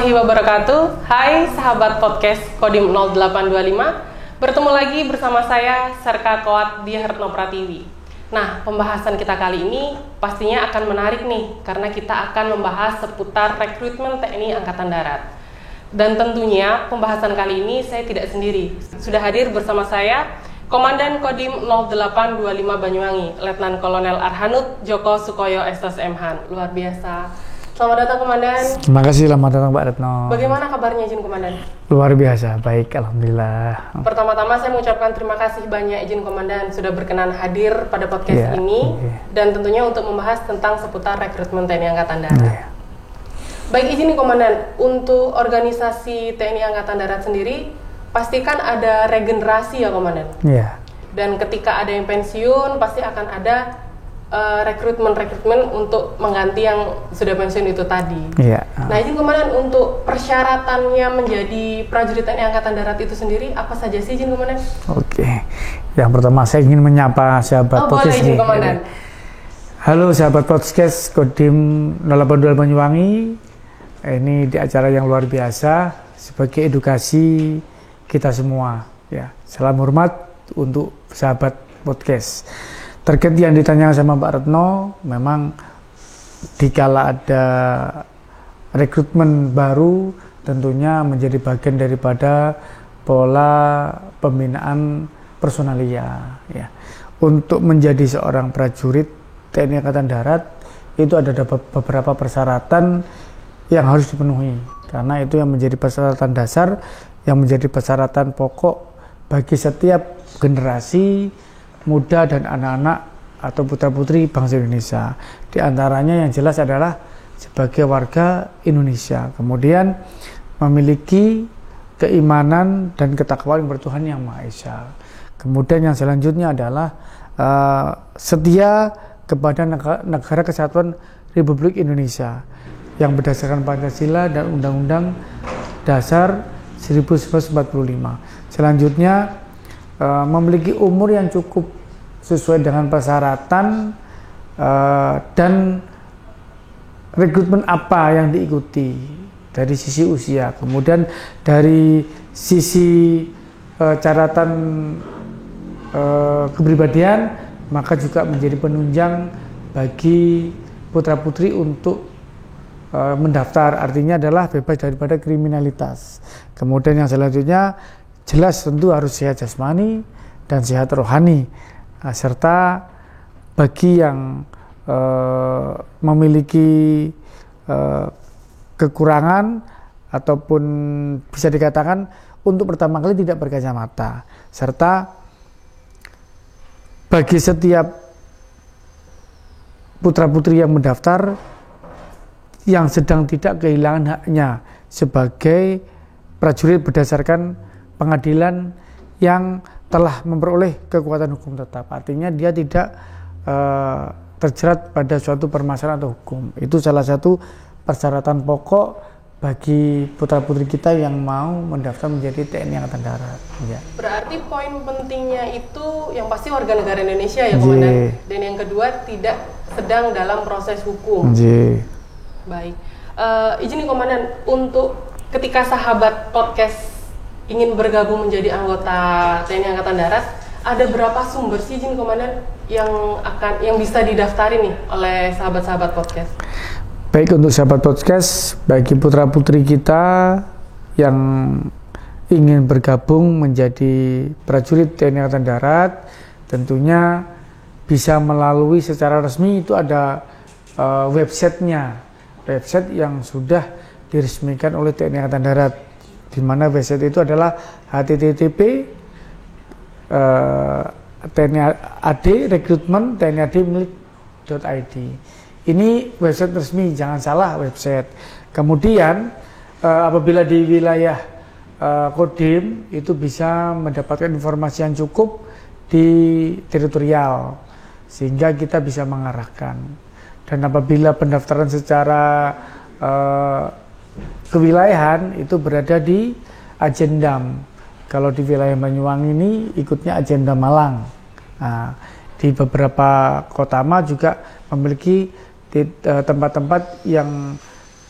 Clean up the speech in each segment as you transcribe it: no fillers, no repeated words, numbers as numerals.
warahmatullahi wabarakatuh. Hai sahabat podcast Kodim 0825. Bertemu lagi bersama saya Serka Koat Dihartno Pratiwi. Nah, pembahasan kita kali ini pastinya akan menarik nih, karena kita akan membahas seputar rekrutmen TNI Angkatan Darat. Dan tentunya pembahasan kali ini saya tidak sendiri. Sudah hadir bersama saya Komandan Kodim 0825 Banyuwangi, Letnan Kolonel Arhanud Joko Sukoyo SSM-Han. Luar biasa. Selamat datang Komandan. Terima kasih, selamat datang Pak Retno. Bagaimana kabarnya izin Komandan? Luar biasa, baik, alhamdulillah. Pertama-tama saya mengucapkan terima kasih banyak izin Komandan sudah berkenan hadir pada podcast ini dan tentunya untuk membahas tentang seputar rekrutmen TNI Angkatan Darat. Baik, izin Komandan, untuk organisasi TNI Angkatan Darat sendiri pastikan ada regenerasi ya Komandan? Iya. Dan ketika ada yang pensiun pasti akan ada rekrutmen untuk mengganti yang sudah pensiun itu tadi. Iya. Nah, izin Komandan, untuk persyaratannya menjadi prajurit TNI Angkatan Darat itu sendiri apa saja sih izin Komandan? Oke. Yang pertama saya ingin menyapa sahabat podcast izin Komandan. Halo sahabat podcast Kodim 0825 Banyuwangi. Ini di acara yang luar biasa sebagai edukasi kita semua. Ya, salam hormat untuk sahabat podcast. Terkait yang ditanya sama Pak Retno, memang dikala ada rekrutmen baru tentunya menjadi bagian daripada pola pembinaan personalia. Ya. Untuk menjadi seorang prajurit TNI Angkatan Darat itu ada beberapa persyaratan yang harus dipenuhi, karena itu yang menjadi persyaratan dasar, yang menjadi persyaratan pokok bagi setiap generasi muda dan anak-anak atau putra-putri bangsa Indonesia. Di antaranya yang jelas adalah sebagai warga Indonesia, kemudian memiliki keimanan dan ketakwaan bertuhan yang Maha Esa. Kemudian yang selanjutnya adalah setia kepada negara Kesatuan Republik Indonesia yang berdasarkan Pancasila dan Undang-Undang Dasar 1945. Selanjutnya memiliki umur yang cukup sesuai dengan persyaratan dan rekrutmen apa yang diikuti dari sisi usia. Kemudian dari sisi catatan kepribadian, maka juga menjadi penunjang bagi putra-putri untuk mendaftar, artinya adalah bebas daripada kriminalitas. Kemudian yang selanjutnya jelas tentu harus sehat jasmani dan sehat rohani, serta bagi yang memiliki kekurangan ataupun bisa dikatakan untuk pertama kali tidak berkacamata, serta bagi setiap putra-putri yang mendaftar yang sedang tidak kehilangan haknya sebagai prajurit berdasarkan pengadilan yang telah memperoleh kekuatan hukum tetap, artinya dia tidak terjerat pada suatu permasalahan atau hukum. Itu salah satu persyaratan pokok bagi putra-putri kita yang mau mendaftar menjadi TNI Angkatan Darat. Ya. Berarti poin pentingnya itu yang pasti warga negara Indonesia ya Komandan, dan yang kedua tidak sedang dalam proses hukum. Baik, izin Komandan, untuk ketika sahabat podcast ingin bergabung menjadi anggota TNI Angkatan Darat, ada berapa sumber sih izin Komandan yang bisa didaftarin nih oleh sahabat-sahabat podcast? Baik, untuk sahabat podcast, bagi putra-putri kita yang ingin bergabung menjadi prajurit TNI Angkatan Darat, tentunya bisa melalui secara resmi, itu ada website yang sudah diresmikan oleh TNI Angkatan Darat, di mana website itu adalah http TNI-AD rekrutmen tniad.id. Ini website resmi, jangan salah website. Kemudian apabila di wilayah Kodim itu bisa mendapatkan informasi yang cukup di teritorial, sehingga kita bisa mengarahkan. Dan apabila pendaftaran secara kewilayahan itu berada di Ajendam. Kalau di wilayah Banyuwangi ini ikutnya Ajenda Malang. Nah, di beberapa kota juga memiliki tempat-tempat yang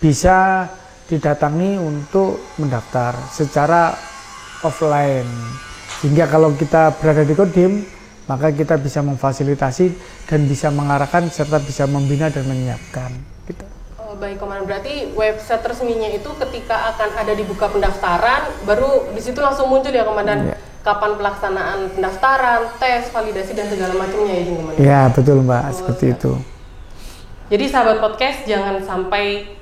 bisa didatangi untuk mendaftar secara offline. Sehingga kalau kita berada di Kodim, maka kita bisa memfasilitasi dan bisa mengarahkan serta bisa membina dan menyiapkan. Gitu. Oh, baik Komandan, berarti website resminya itu ketika akan ada dibuka pendaftaran, baru di situ langsung muncul ya Komandan, kapan pelaksanaan pendaftaran, tes, validasi dan segala macamnya ya Komandan? Ya betul Mbak, seperti itu. Jadi sahabat podcast jangan sampai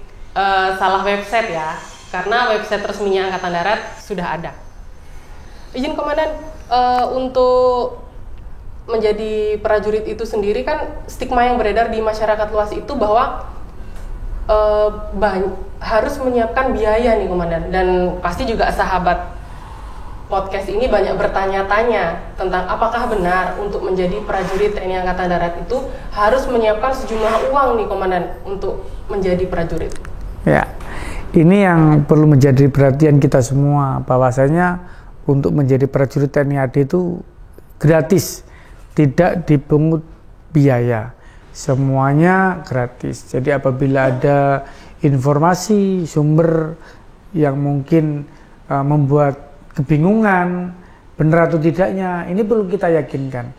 salah website ya, karena website resminya Angkatan Darat sudah ada. Izin Komandan, untuk menjadi prajurit itu sendiri kan stigma yang beredar di masyarakat luas itu bahwa harus menyiapkan biaya nih Komandan, dan pasti juga sahabat podcast ini banyak bertanya-tanya tentang apakah benar untuk menjadi prajurit TNI Angkatan Darat itu harus menyiapkan sejumlah uang nih Komandan untuk menjadi prajurit. Ya, ini yang perlu menjadi perhatian kita semua, bahwasanya untuk menjadi prajurit TNI AD itu gratis, tidak dipungut biaya, semuanya gratis. Jadi apabila ada informasi sumber yang mungkin membuat kebingungan benar atau tidaknya, ini perlu kita yakinkan.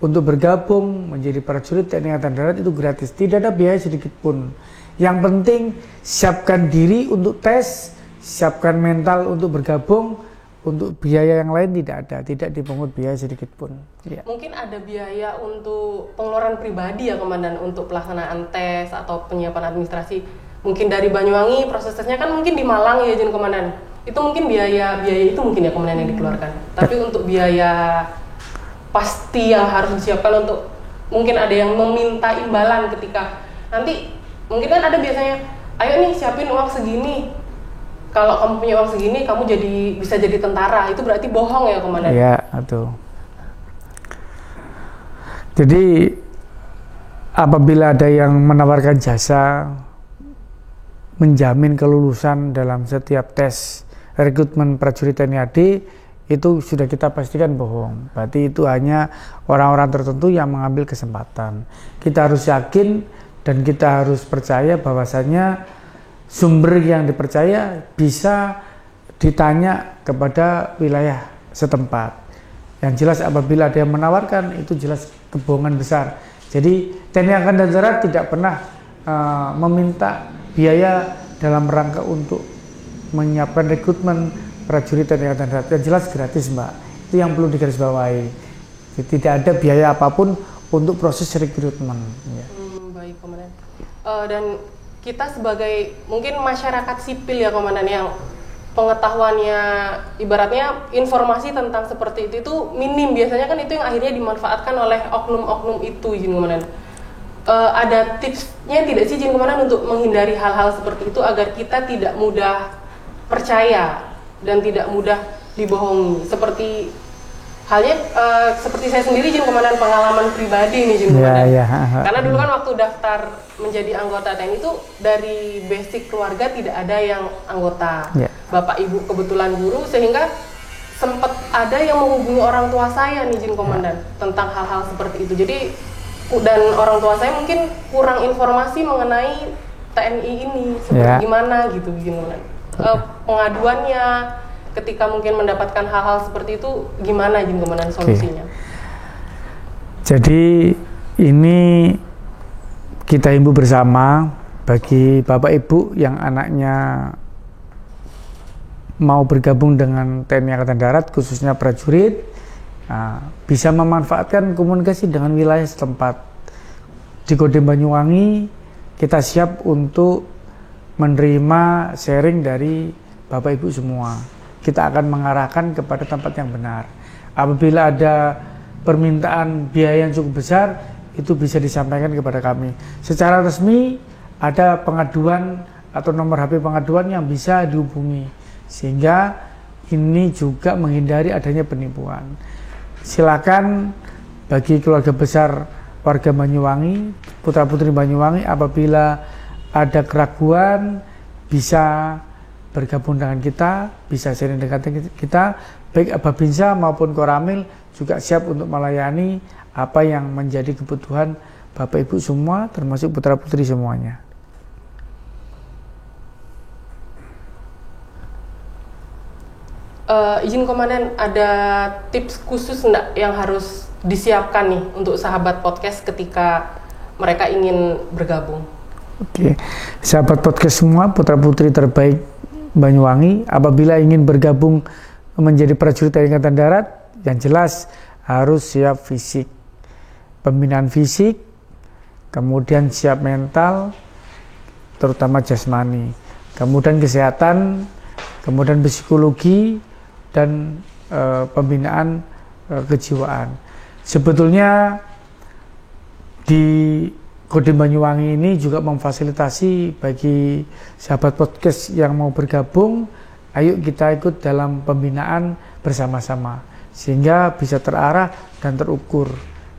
Untuk bergabung menjadi prajurit TNI Angkatan Darat itu gratis, tidak ada biaya sedikit pun. Yang penting siapkan diri untuk tes, siapkan mental untuk bergabung. Untuk biaya yang lain tidak ada, tidak dipungut biaya sedikit pun. Ya. Mungkin ada biaya untuk pengeluaran pribadi ya Komandan, untuk pelaksanaan tes atau penyiapan administrasi. Mungkin dari Banyuwangi prosesnya kan mungkin di Malang ya Jen Komandan. Itu mungkin biaya itu mungkin ya Komandan yang dikeluarkan. Tapi untuk biaya pasti yang harus disiapkan, untuk mungkin ada yang meminta imbalan ketika nanti mungkin kan ada biasanya, ayo nih siapin uang segini, kalau kamu punya uang segini kamu bisa jadi tentara, itu berarti bohong ya Komandan? Iya, betul. Jadi apabila ada yang menawarkan jasa menjamin kelulusan dalam setiap tes rekrutmen prajurit TNI AD, itu sudah kita pastikan bohong. Berarti itu hanya orang-orang tertentu yang mengambil kesempatan. Kita harus yakin dan kita harus percaya bahwasanya sumber yang dipercaya bisa ditanya kepada wilayah setempat. Yang jelas apabila ada yang menawarkan, itu jelas kebohongan besar. Jadi TNI Angkatan Darat tidak pernah meminta biaya dalam rangka untuk menyiapkan rekrutmen prajurit TNI Angkatan Darat. Yang jelas gratis Mbak, itu yang perlu digarisbawahi. Tidak ada biaya apapun untuk proses rekrutmen. Ya. Baik Komandan. Dan kita sebagai mungkin masyarakat sipil ya Komandan, yang pengetahuannya ibaratnya informasi tentang seperti itu minim, biasanya kan itu yang akhirnya dimanfaatkan oleh oknum-oknum itu Jin Komandan. Ada tipsnya tidak sih Jin Komandan untuk menghindari hal-hal seperti itu agar kita tidak mudah percaya dan tidak mudah dibohongi, seperti halnya seperti saya sendiri Jin Komandan, pengalaman pribadi nih Jin Komandan. Karena dulu kan waktu daftar menjadi anggota TNI itu dari basic keluarga tidak ada yang anggota. Bapak ibu kebetulan guru, sehingga sempat ada yang menghubungi orang tua saya nih Jin Komandan tentang hal-hal seperti itu. Jadi dan orang tua saya mungkin kurang informasi mengenai TNI ini seperti gimana gitu Jin Komandan. Pengaduannya ketika mungkin mendapatkan hal-hal seperti itu gimana Jin Komandan solusinya? Jadi ini kita himbau bersama bagi Bapak Ibu yang anaknya mau bergabung dengan TNI Angkatan Darat, khususnya prajurit, bisa memanfaatkan komunikasi dengan wilayah setempat. Di Kodim Banyuwangi kita siap untuk menerima sharing dari Bapak Ibu semua. Kita akan mengarahkan kepada tempat yang benar. Apabila ada permintaan biaya yang cukup besar, itu bisa disampaikan kepada kami. Secara resmi ada pengaduan atau nomor HP pengaduan yang bisa dihubungi, sehingga ini juga menghindari adanya penipuan. Silakan bagi keluarga besar warga Banyuwangi, putra-putri Banyuwangi, apabila ada keraguan bisa bergabung dengan kita, bisa sharing dengan kita, baik Babinsa maupun Koramil juga siap untuk melayani apa yang menjadi kebutuhan Bapak Ibu semua, termasuk putra-putri semuanya. Izin Komandan, ada tips khusus enggak yang harus disiapkan nih untuk sahabat podcast ketika mereka ingin bergabung? Oke, sahabat podcast semua, putra-putri terbaik Banyuwangi, apabila ingin bergabung menjadi prajurit TNI Angkatan Darat, yang jelas harus siap fisik, pembinaan fisik, kemudian siap mental, terutama jasmani, kemudian kesehatan, kemudian psikologi, dan pembinaan kejiwaan. Sebetulnya di Kodim Banyuwangi ini juga memfasilitasi bagi sahabat podcast yang mau bergabung, ayo kita ikut dalam pembinaan bersama-sama, sehingga bisa terarah dan terukur,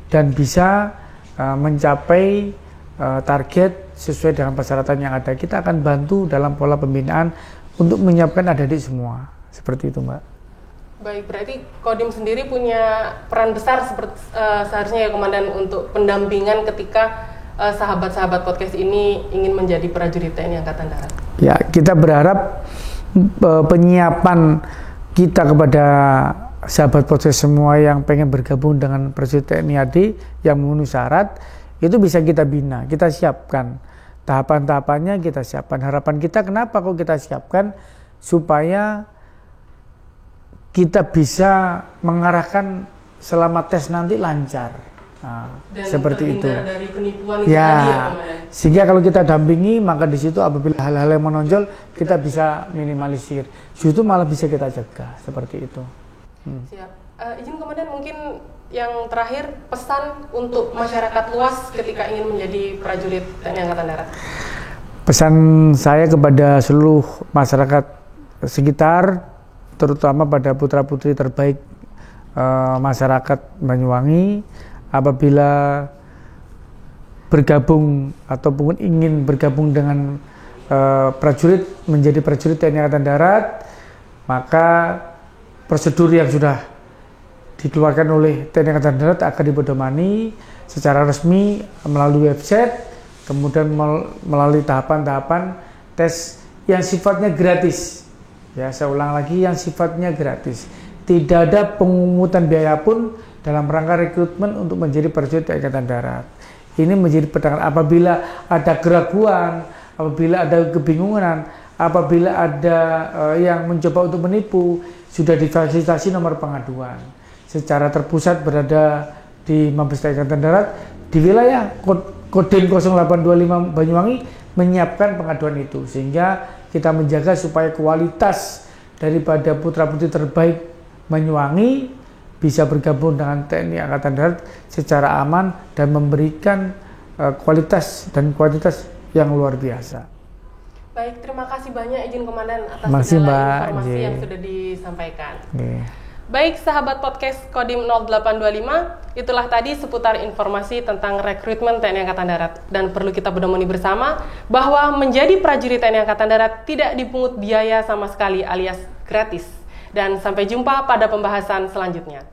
dan bisa mencapai target sesuai dengan persyaratan yang ada. Kita akan bantu dalam pola pembinaan untuk menyiapkan adik-adik semua. Seperti itu, Mbak. Baik, berarti Kodim sendiri punya peran besar seharusnya ya Komandan untuk pendampingan ketika sahabat-sahabat podcast ini ingin menjadi prajurit TNI Angkatan Darat. Ya, kita berharap penyiapan kita kepada sahabat podcast semua yang pengen bergabung dengan prajurit TNI AD yang memenuhi syarat itu bisa kita bina, kita siapkan tahapan-tahapannya, kita siapkan. Harapan kita kenapa kok kita siapkan, supaya kita bisa mengarahkan selama tes nanti lancar. Nah, dan seperti itu. Dari penipuan ya, tadi ya, sehingga kalau kita dampingi, maka di situ apabila hal-hal yang menonjol kita bisa minimalisir. Justru malah bisa kita cegah, seperti itu. Siap. Izin Komandan, mungkin yang terakhir pesan untuk masyarakat luas ketika ingin menjadi prajurit TNI Angkatan Darat. Pesan saya kepada seluruh masyarakat sekitar, terutama pada putra-putri terbaik masyarakat Banyuwangi, apabila bergabung ataupun ingin bergabung dengan prajurit, menjadi prajurit TNI Angkatan Darat, maka prosedur yang sudah dikeluarkan oleh TNI Angkatan Darat akan dipedomani secara resmi melalui website, kemudian melalui tahapan-tahapan tes yang sifatnya gratis. Ya, saya ulang lagi, yang sifatnya gratis. Tidak ada pemungutan biaya pun dalam rangka rekrutmen untuk menjadi prajurit TNI Angkatan Darat. Ini menjadi pedoman apabila ada keraguan, apabila ada kebingungan, apabila ada yang mencoba untuk menipu, sudah difasilitasi nomor pengaduan. Secara terpusat berada di Mabes TNI Angkatan Darat di wilayah Kodim 0825 Banyuwangi menyiapkan pengaduan itu, sehingga kita menjaga supaya kualitas daripada putra-putri terbaik Banyuwangi bisa bergabung dengan TNI Angkatan Darat secara aman dan memberikan kualitas dan kuantitas yang luar biasa. Baik, terima kasih banyak izin Komandan atas segala informasi yang sudah disampaikan. Yeah. Baik, sahabat podcast Kodim 0825, itulah tadi seputar informasi tentang rekrutmen TNI Angkatan Darat. Dan perlu kita pedomani bersama bahwa menjadi prajurit TNI Angkatan Darat tidak dipungut biaya sama sekali alias gratis. Dan sampai jumpa pada pembahasan selanjutnya.